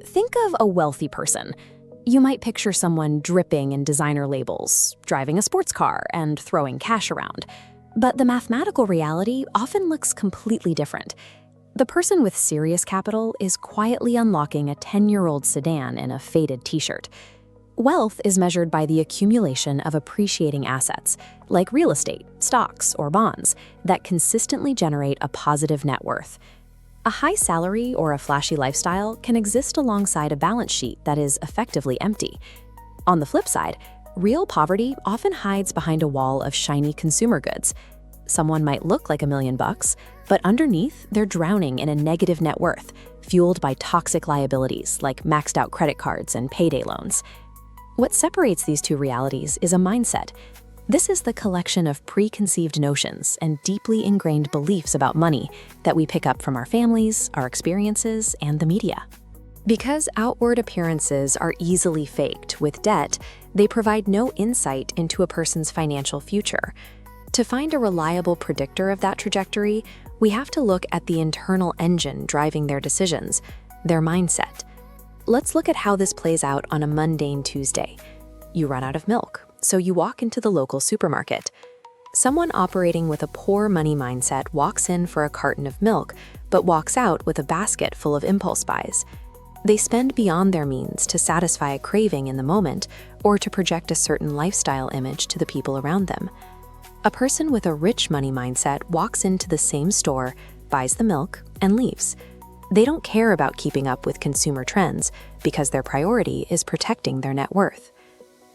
Think of a wealthy person. You might picture someone dripping in designer labels, driving a sports car, and throwing cash around. But the mathematical reality often looks completely different. The person with serious capital is quietly unlocking a 10-year-old sedan in a faded t-shirt. Wealth is measured by the accumulation of appreciating assets, like real estate, stocks, or bonds, that consistently generate a positive net worth. A high salary or a flashy lifestyle can exist alongside a balance sheet that is effectively empty. On the flip side, real poverty often hides behind a wall of shiny consumer goods. Someone might look like $1 million, but underneath, they're drowning in a negative net worth, fueled by toxic liabilities like maxed out credit cards and payday loans. What separates these two realities is a mindset. This is the collection of preconceived notions and deeply ingrained beliefs about money that we pick up from our families, our experiences, and the media. Because outward appearances are easily faked with debt, they provide no insight into a person's financial future. To find a reliable predictor of that trajectory, we have to look at the internal engine driving their decisions, their mindset. Let's look at how this plays out on a mundane Tuesday. You run out of milk, so you walk into the local supermarket. Someone operating with a poor money mindset walks in for a carton of milk, but walks out with a basket full of impulse buys. They spend beyond their means to satisfy a craving in the moment or to project a certain lifestyle image to the people around them. A person with a rich money mindset walks into the same store, buys the milk, and leaves. They don't care about keeping up with consumer trends because their priority is protecting their net worth.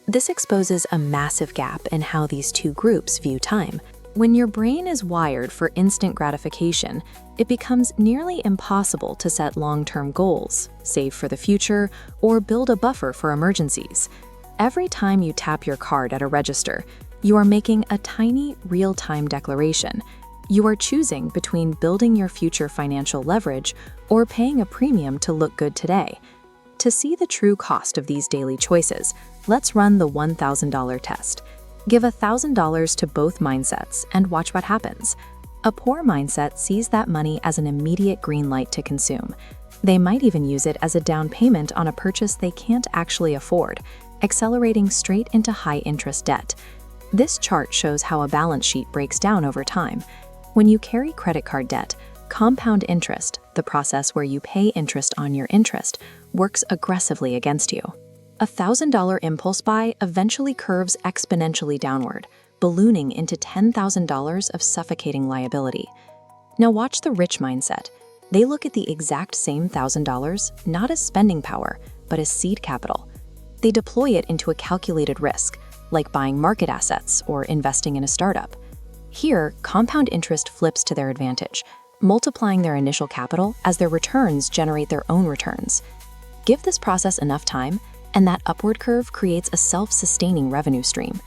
This exposes a massive gap in how these two groups view time. When your brain is wired for instant gratification, it becomes nearly impossible to set long-term goals, save for the future, or build a buffer for emergencies. Every time you tap your card at a register, you are making a tiny, real-time declaration. You are choosing between building your future financial leverage or paying a premium to look good today. To see the true cost of these daily choices, let's run the $1,000 test. Give $1,000 to both mindsets and watch what happens. A poor mindset sees that money as an immediate green light to consume. They might even use it as a down payment on a purchase they can't actually afford, accelerating straight into high-interest debt. This chart shows how a balance sheet breaks down over time. When you carry credit card debt, compound interest, the process where you pay interest on your interest, works aggressively against you. A $1,000 impulse buy eventually curves exponentially downward, ballooning into $10,000 of suffocating liability. Now watch the rich mindset. They look at the exact same $1,000 not as spending power, but as seed capital. They deploy it into a calculated risk, like buying market assets or investing in a startup. Here, compound interest flips to their advantage, multiplying their initial capital as their returns generate their own returns. Give this process enough time, and that upward curve creates a self-sustaining revenue stream.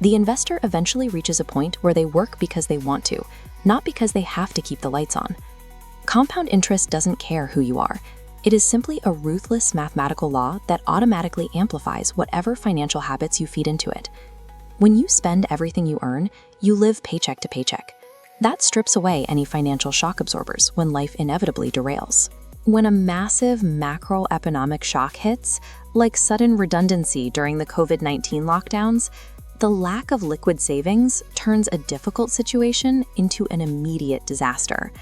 The investor eventually reaches a point where they work because they want to, not because they have to keep the lights on. Compound interest doesn't care who you are. It is simply a ruthless mathematical law that automatically amplifies whatever financial habits you feed into it. When you spend everything you earn, you live paycheck to paycheck. That strips away any financial shock absorbers when life inevitably derails. When a massive macroeconomic shock hits, like sudden redundancy during the COVID-19 lockdowns, the lack of liquid savings turns a difficult situation into an immediate disaster.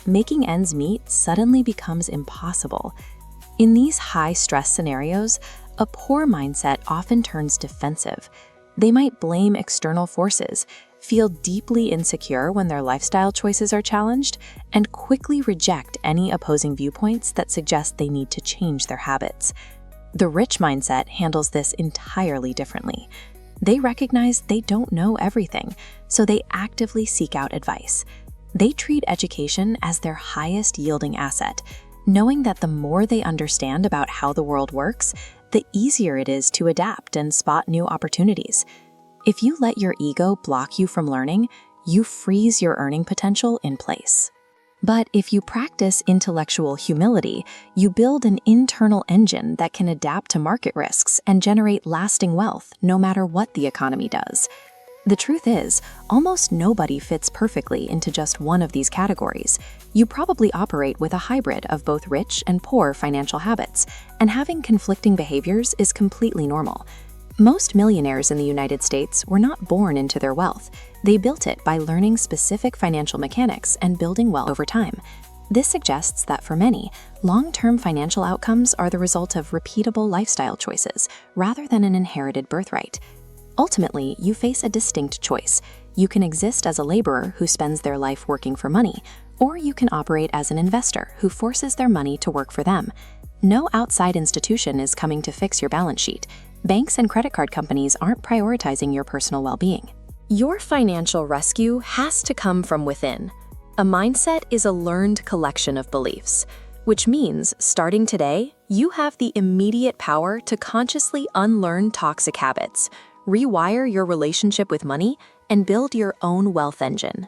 Making ends meet suddenly becomes impossible. In these high-stress scenarios, a poor mindset often turns defensive. They might blame external forces, feel deeply insecure when their lifestyle choices are challenged, and quickly reject any opposing viewpoints that suggest they need to change their habits. The rich mindset handles this entirely differently. They recognize they don't know everything, so they actively seek out advice. They treat education as their highest yielding asset, knowing that the more they understand about how the world works, the easier it is to adapt and spot new opportunities. If you let your ego block you from learning, you freeze your earning potential in place. But if you practice intellectual humility, you build an internal engine that can adapt to market risks and generate lasting wealth no matter what the economy does. The truth is, almost nobody fits perfectly into just one of these categories. You probably operate with a hybrid of both rich and poor financial habits, and having conflicting behaviors is completely normal. Most millionaires in the United States were not born into their wealth. They built it by learning specific financial mechanics and building wealth over time. This suggests that for many, long-term financial outcomes are the result of repeatable lifestyle choices rather than an inherited birthright. Ultimately, you face a distinct choice. You can exist as a laborer who spends their life working for money, or you can operate as an investor who forces their money to work for them. No outside institution is coming to fix your balance sheet. Banks and credit card companies aren't prioritizing your personal well-being. Your financial rescue has to come from within. A mindset is a learned collection of beliefs, which means starting today, you have the immediate power to consciously unlearn toxic habits, rewire your relationship with money, and build your own wealth engine.